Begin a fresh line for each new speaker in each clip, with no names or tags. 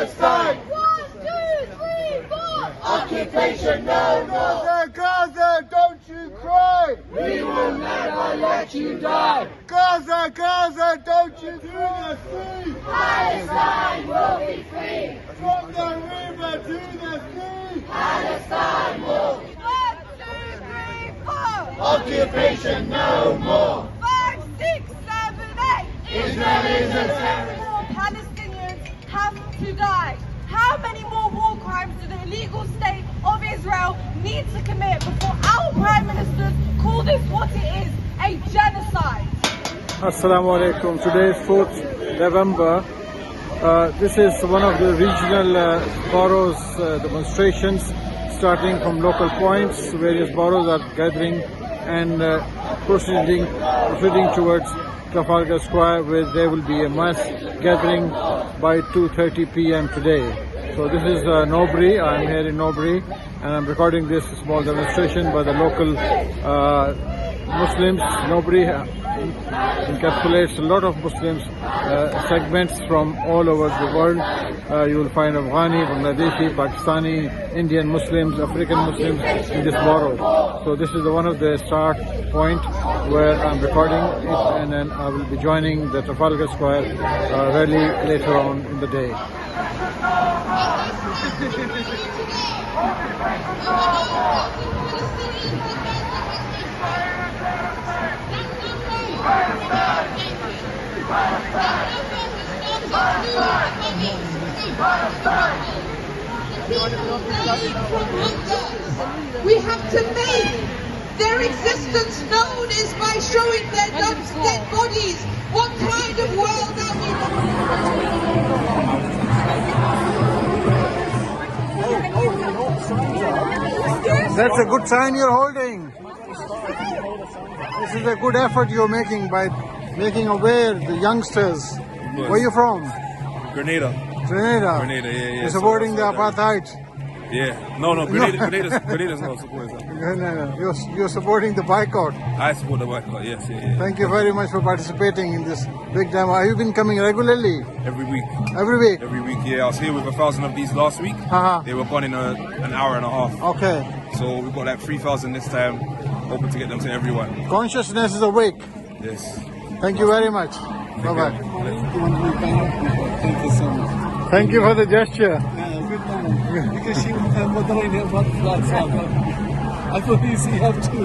Palestine!
1, 2, 3, 4!
Occupation no more!
Gaza, Gaza, don't you cry!
We will never let you die!
Gaza, Gaza, don't you do the sea!
Palestine will be free!
From the river to the sea!
Palestine will!
1, 2, 3, 4!
Occupation no more!
5, 6, 7, 8!
Israel is a terrorist!
More Palestinians have to die. How many more war crimes do the illegal state of Israel need to commit before our prime ministers call this what it is, a genocide?
Assalamu alaikum. Today is 4th November. This is one of the regional boroughs demonstrations starting from local points. Various boroughs are gathering and proceeding towards Trafalgar Square, where there will be a mass gathering by 2:30 p.m. today. So this is Nobri. I'm here in Nobri and I'm recording this small demonstration by the local Muslims. Nobri encapsulates a lot of Muslims, segments from all over the world. You will find Afghani, Bangladeshi, Pakistani, Indian Muslims, African Muslims in this borough. So this is one of the start point where I'm recording it, and then I will be joining the Trafalgar Square rally later on in the day.
We have to make their existence known is by showing their dead bodies. What kind of world are we?
That's a good sign you're holding. This is a good effort you're making by making aware the youngsters. Where are you from?
Grenada.
Grenada.
Yeah.
You're supporting the apartheid.
Yeah. No. Grenada's not supporting that.
No. You're supporting the boycott.
I support the boycott. Yes.
Thank you very much for participating in this big demo. Have you been coming regularly?
Every week.
Every week?
Every week. Yeah. I was here with 1,000 of these last week. They were gone in an hour and a half.
Okay.
So we've got like 3,000 this time. Hoping to get them to everyone.
Consciousness is awake.
Yes.
Thank you very much. Bye bye.
Thank you so much.
Thank you for the gesture.
Good man. Because she moderated about floods. I thought you have to.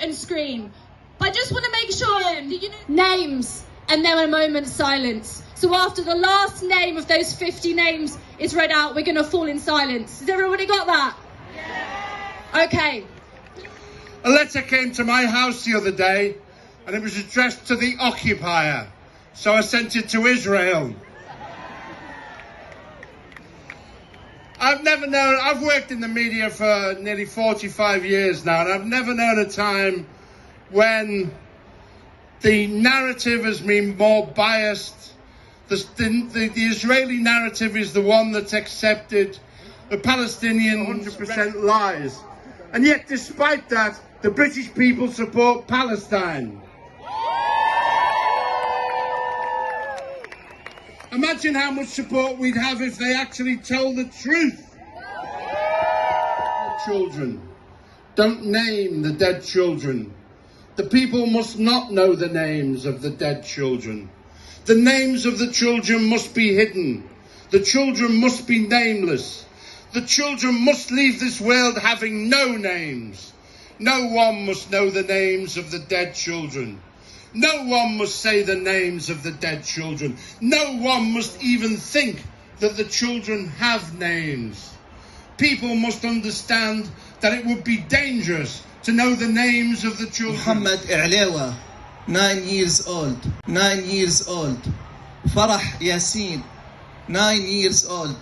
And screen. But I just want to make sure names, and then a moment's silence. So after the last name of those 50 names is read out, we're going to fall in silence. Has everybody got that? Yeah. Okay.
A letter came to my house the other day and it was addressed to the occupier. So I sent it to Israel. I've worked in the media for nearly 45 years now, and I've never known a time when the narrative has been more biased. The Israeli narrative is the one that's accepted. The Palestinian 100% lies. And yet, despite that, the British people support Palestine. Imagine how much support we'd have if they actually told the truth. Children. Don't name the dead children. The people must not know the names of the dead children. The names of the children must be hidden. The children must be nameless. The children must leave this world having no names. No one must know the names of the dead children. No one must say the names of the dead children. No one must even think that the children have names. People must understand that it would be dangerous to know the names of the children.
Muhammad I'lewa, 9 years old. 9 years old. Farah Yasin, 9 years old.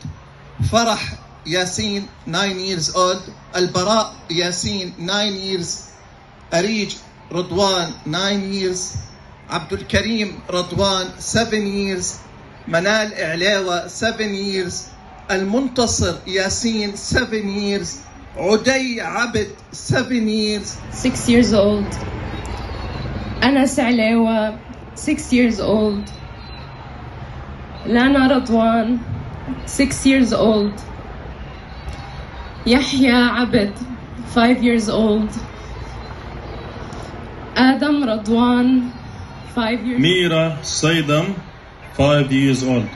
Farah Yasin, 9 years old. Al-Bara Yasin, 9 years. Arij Radwan, 9 years. Abdul Karim Radwan, 7 years. Manal I'lewa, 7 years. Al-Muntasir Yasin, 7 years. Uday Abed, 7 years.
6 years old. Anas I'lewa, 6 years old. Lana Radwan, 6 years old. Yahya Abed, 5 years old. Adam Radwan, 5 years old.
Mira Saidam, 5 years old.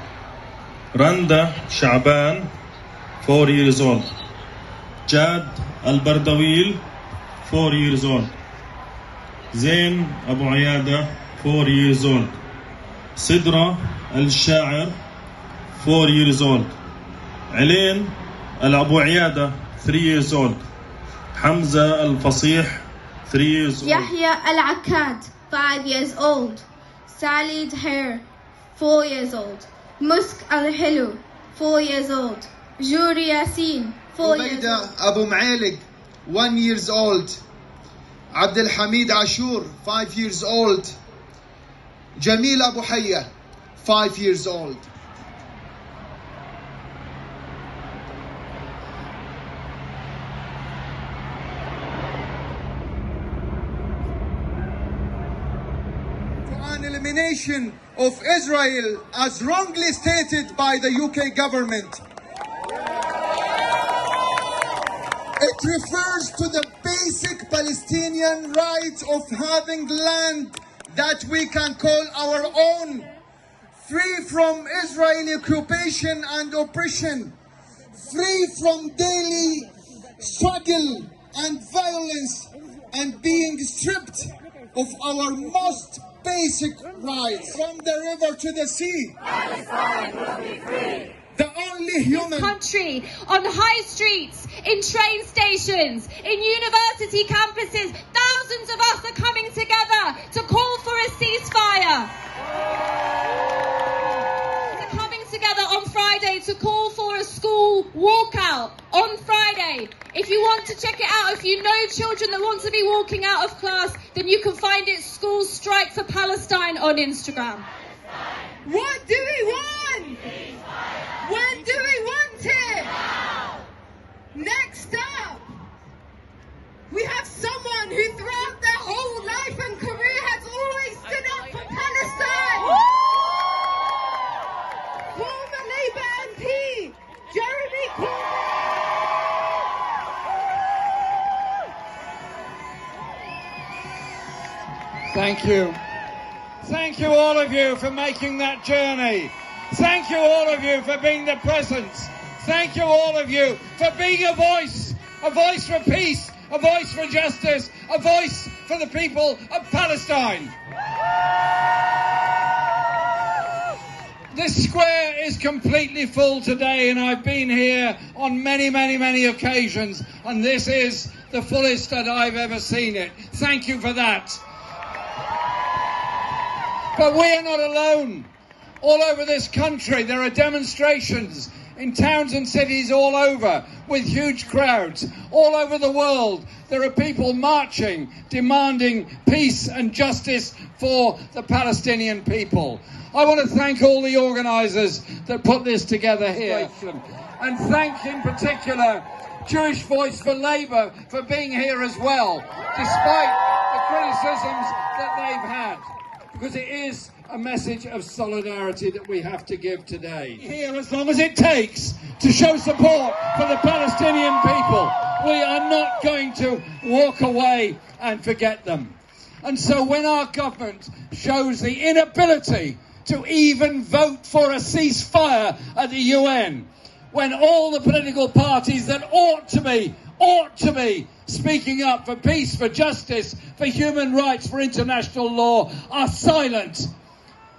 Randa Shaban, 4 years old. Jad Al-Bardawil, 4 years old. Zain Abu Ayada, 4 years old. Sidra Al-Sha'ir, 4 years old. Alain Al-Abu Ayada, 3 years old. Hamza Al-Fasih, 3 years old.
Yahya Al-Akkad, 5 years old. Salid Hair, 4 years old. Musk Al-Hilu, 4 years old. Juri Yasin, 4 years old.
Abu Ma'alik, 1 years old. Abdul Hamid Ashur, 5 years old. Jamil Abu Hayya, 5 years old. An elimination of Israel as wrongly stated by the UK government. It refers to the basic Palestinian right of having land that we can call our own, free from Israeli occupation and oppression, free from daily struggle and violence, and being stripped of our most basic rights. From the river to the sea,
Palestine will be free.
The only human
country, on high streets, in train stations, in university campuses, thousands of us are coming together to call for a ceasefire. We're coming together on Friday to call for a school walkout on Friday. If you want to check it out, if you know children that want to be walking out of class, then you can find it School Strike for Palestine on Instagram.
What do we want? When do we want it?
Now.
Next up, we have someone who throughout their whole life and career has always stood up for Palestine. Former Labour MP, Jeremy Corbyn.
Thank you. Thank you all of you for making that journey. Thank you all of you for being the presence. Thank you all of you for being a voice for peace, a voice for justice, a voice for the people of Palestine. This square is completely full today, and I've been here on many, many, many occasions, and this is the fullest that I've ever seen it. Thank you for that. But we are not alone. All over this country, there are demonstrations in towns and cities all over with huge crowds. All over the world, there are people marching, demanding peace and justice for the Palestinian people. I want to thank all the organisers that put this together here. And thank in particular Jewish Voice for Labour for being here as well, despite the criticisms that they've had. Because it is a message of solidarity that we have to give today. Here as long as it takes to show support for the Palestinian people. We are not going to walk away and forget them. And so when our government shows the inability to even vote for a ceasefire at the UN, when all the political parties that ought to be speaking up for peace, for justice, for human rights, for international law are silent.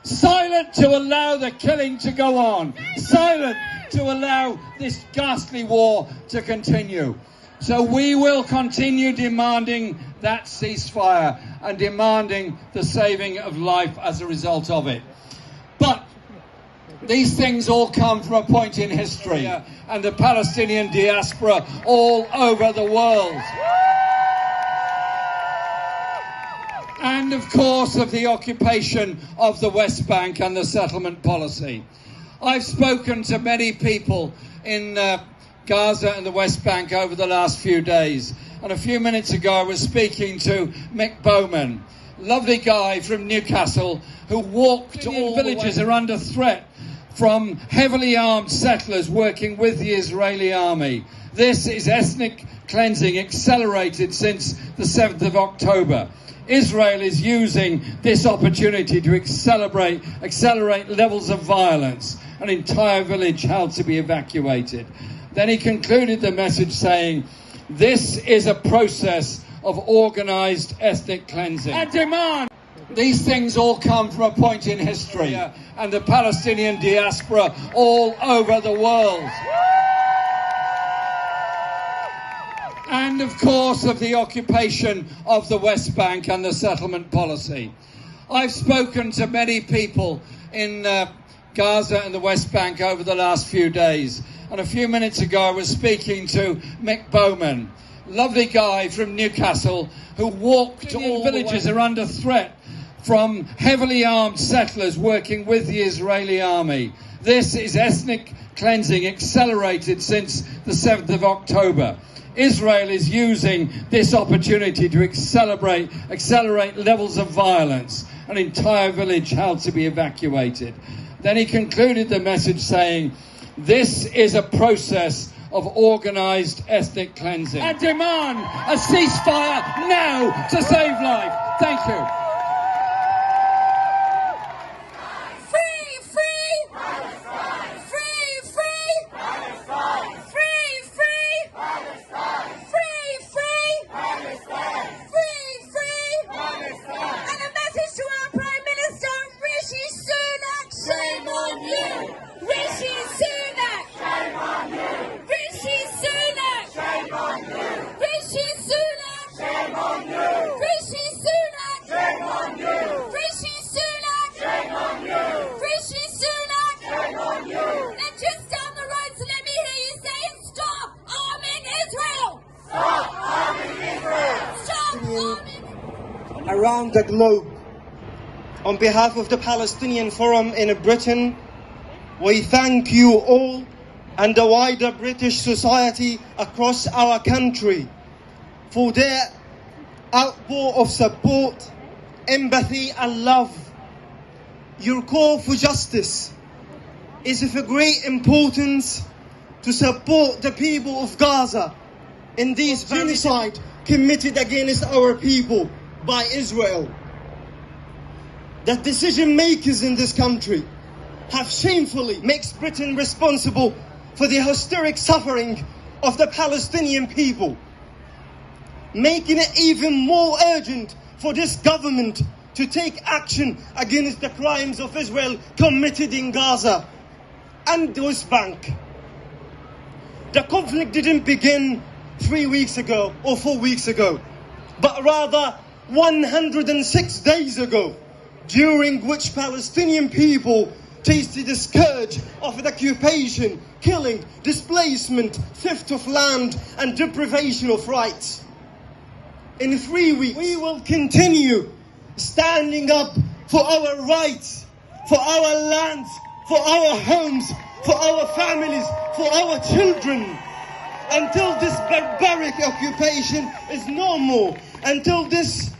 Silent to allow the killing to go on. Silent to allow this ghastly war to continue. So we will continue demanding that ceasefire and demanding the saving of life as a result of it. But these things all come from a point in history, and the Palestinian diaspora all over the world. And of course of the occupation of the West Bank and the settlement policy. I've spoken to many people in Gaza and the West Bank over the last few days. And a few minutes ago I was speaking to Mick Bowman, lovely guy from Newcastle who walked all villages are under threat from heavily armed settlers working with the Israeli army. This is ethnic cleansing accelerated since the 7th of October. Israel is using this opportunity to accelerate levels of violence. An entire village had to be evacuated. Then he concluded the message saying, this is a process of organised ethnic cleansing. And demand. These things all come from a point in history, and the Palestinian diaspora all over the world. And of course of the occupation of the West Bank and the settlement policy. I've spoken to many people in Gaza and the West Bank over the last few days. And a few minutes ago I was speaking to Mick Bowman, lovely guy from Newcastle who walked all villages are under threat from heavily armed settlers working with the Israeli army. This is ethnic cleansing accelerated since the 7th of October. Israel is using this opportunity to accelerate levels of violence. An entire village had to be evacuated. Then he concluded the message saying, this is a process of organised ethnic cleansing. And demand a ceasefire now to save life. Thank you.
Around the globe, on behalf of the Palestinian Forum in Britain, we thank you all and the wider British society across our country for their outpour of support, empathy and love. Your call for justice is of great importance to support the people of Gaza in this genocide committed against our people by Israel. The decision makers in this country have shamefully made Britain responsible for the historic suffering of the Palestinian people, making it even more urgent for this government to take action against the crimes of Israel committed in Gaza and the West Bank. The conflict didn't begin 3 weeks ago or 4 weeks ago, but rather 106 days ago, during which Palestinian people tasted the scourge of the occupation, killing, displacement, theft of land and deprivation of rights. In 3 weeks, we will continue standing up for our rights, for our lands, for our homes, for our families, for our children, until this barbaric occupation is no more, until this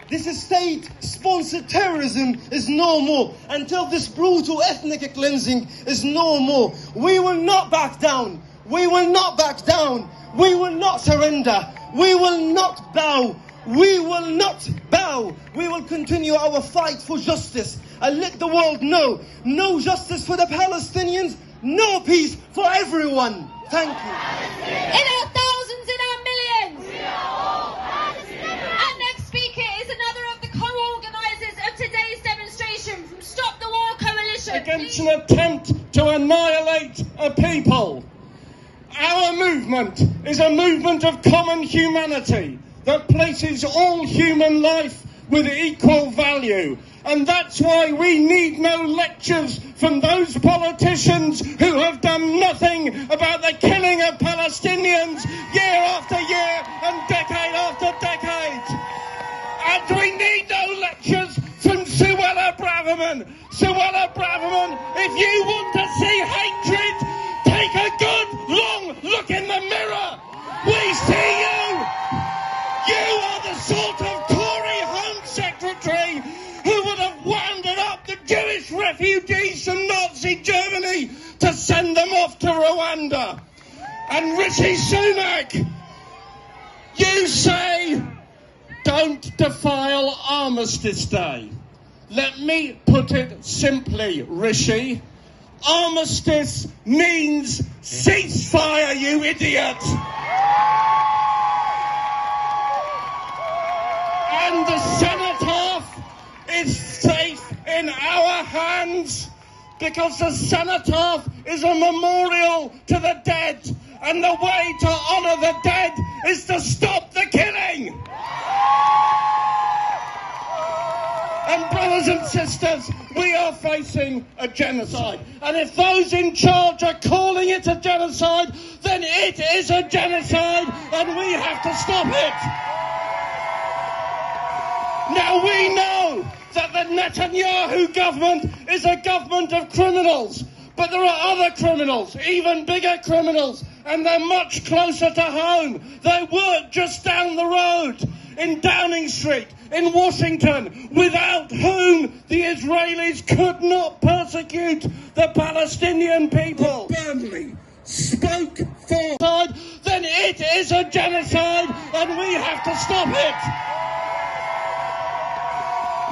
state-sponsored terrorism is no more, until this brutal ethnic cleansing is no more. We will not back down. We will not back down. We will not surrender. We will not bow. We will not bow. We will continue our fight for justice and let the world know, no justice for the Palestinians, no peace for everyone. Thank you.
In our thousands, in our millions. We are all Palestinians. Our next speaker is another of the co-organisers of today's demonstration from Stop the War Coalition.
Against an attempt to annihilate a people. Our movement is a movement of common humanity that places all human life with equal value. And that's why we need no lectures from those politicians who have done nothing about the killing of Palestinians year after year and decade after decade. And we need no lectures from Suella Braverman. Suella Braverman, if you want to see hatred, take a good long look in the mirror. We see you. You are the sort of Tory Home Secretary who would have wound up the Jewish refugees from Nazi Germany to send them off to Rwanda. And Rishi Sunak, you say, don't defile Armistice Day. Let me put it simply, Rishi. Armistice means ceasefire, you idiot! And the cenotaph is safe in our hands because the cenotaph is a memorial to the dead, and the way to honour the dead is to stop the killing. And brothers and sisters, we are facing a genocide. And if those in charge are calling it a genocide, then it is a genocide and we have to stop it. Now we know that the Netanyahu government is a government of criminals. But there are other criminals, even bigger criminals, and they're much closer to home. They work just down the road in Downing Street, in Washington, without whom the Israelis could not persecute the Palestinian people. If Burnley spoke for then it is a genocide and we have to stop it.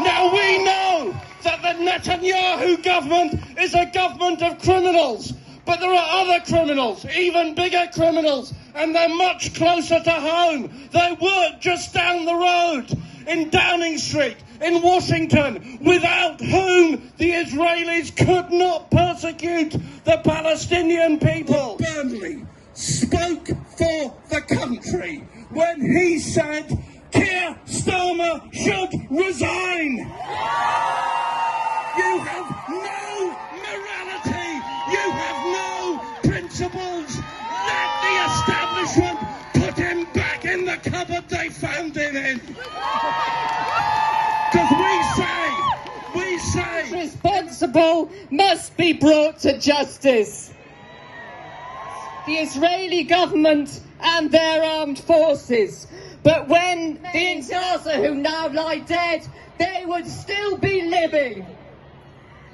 Now we know that the Netanyahu government is a government of criminals, but there are other criminals, even bigger criminals, and they're much closer to home. They work just down the road in Downing Street, in Washington, without whom the Israelis could not persecute the Palestinian people. If Burnley spoke for the country when he said Keir Starmer should resign. You have no morality. You have no principles. Let the establishment put him back in the cupboard they found him in. Because we say
responsible must be brought to justice. The Israeli government and their armed forces. But when the in Gaza who now lie dead, they would still be living.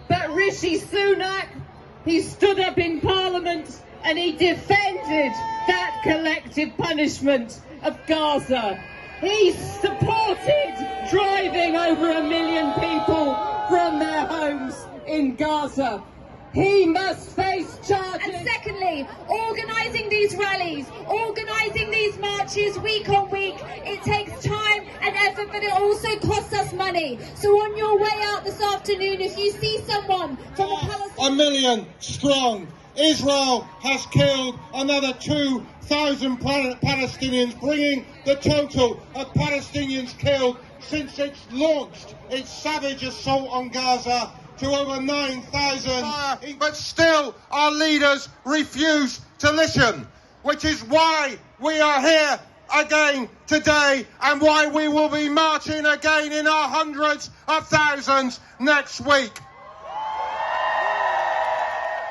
But Rishi Sunak, he stood up in Parliament and he defended that collective punishment of Gaza. He supported driving over 1 million people from their homes in Gaza. He must face charges.
And secondly, organising these rallies, organising these marches week on week, it takes time and effort, but it also costs us money. So on your way out this afternoon, if you see someone from a Palestinian...
1 million strong, Israel has killed another 2,000 Palestinians, bringing the total of Palestinians killed since it's launched its savage assault on Gaza to over 9,000. But still, our leaders refuse to listen, which is why we are here again today and why we will be marching again in our hundreds of thousands next week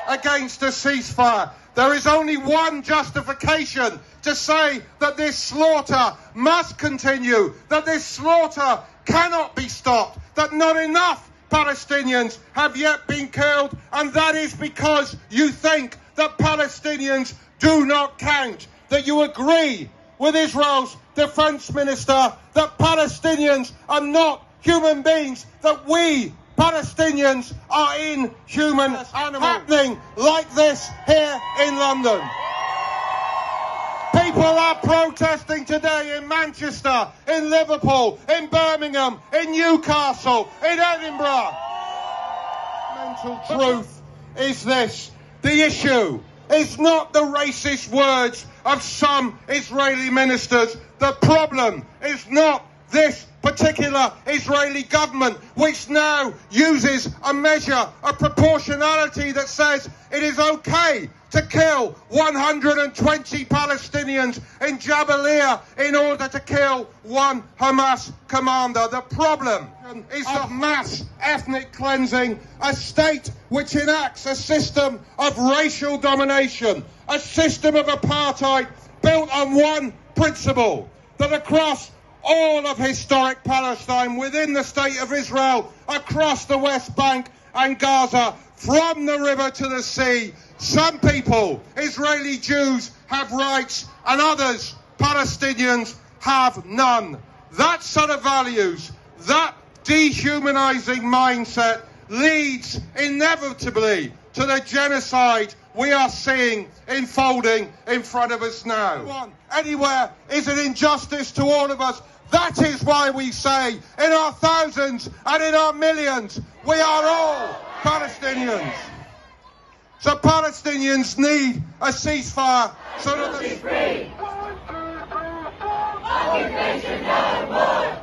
against a ceasefire. There is only one justification to say that this slaughter must continue, that this slaughter cannot be stopped, that not enough Palestinians have yet been killed, and that is because you think that Palestinians do not count, that you agree
with Israel's defense minister that Palestinians are not human beings, that we Palestinians are inhuman animals. Happening like this here in London. People are protesting today in Manchester, in Liverpool, in Birmingham, in Newcastle, in Edinburgh. Mental truth is this: the issue is not the racist words of some Israeli ministers. The problem is not this particular Israeli government, which now uses a measure of proportionality that says it is okay to kill 120 Palestinians in Jabalia in order to kill one Hamas commander. The problem is of mass ethnic cleansing, a state which enacts a system of racial domination, a system of apartheid built on one principle, that across all of historic Palestine, within the state of Israel, across the West Bank and Gaza, from the river to the sea, some people, Israeli Jews, have rights and others, Palestinians, have none. That set of values, that dehumanizing mindset leads inevitably to the genocide we are seeing unfolding in front of us now. Anywhere is an injustice to all of us. That is why we say, in our thousands and in our millions, we are all Palestinians. So Palestinians need a ceasefire so that
Occupation no more.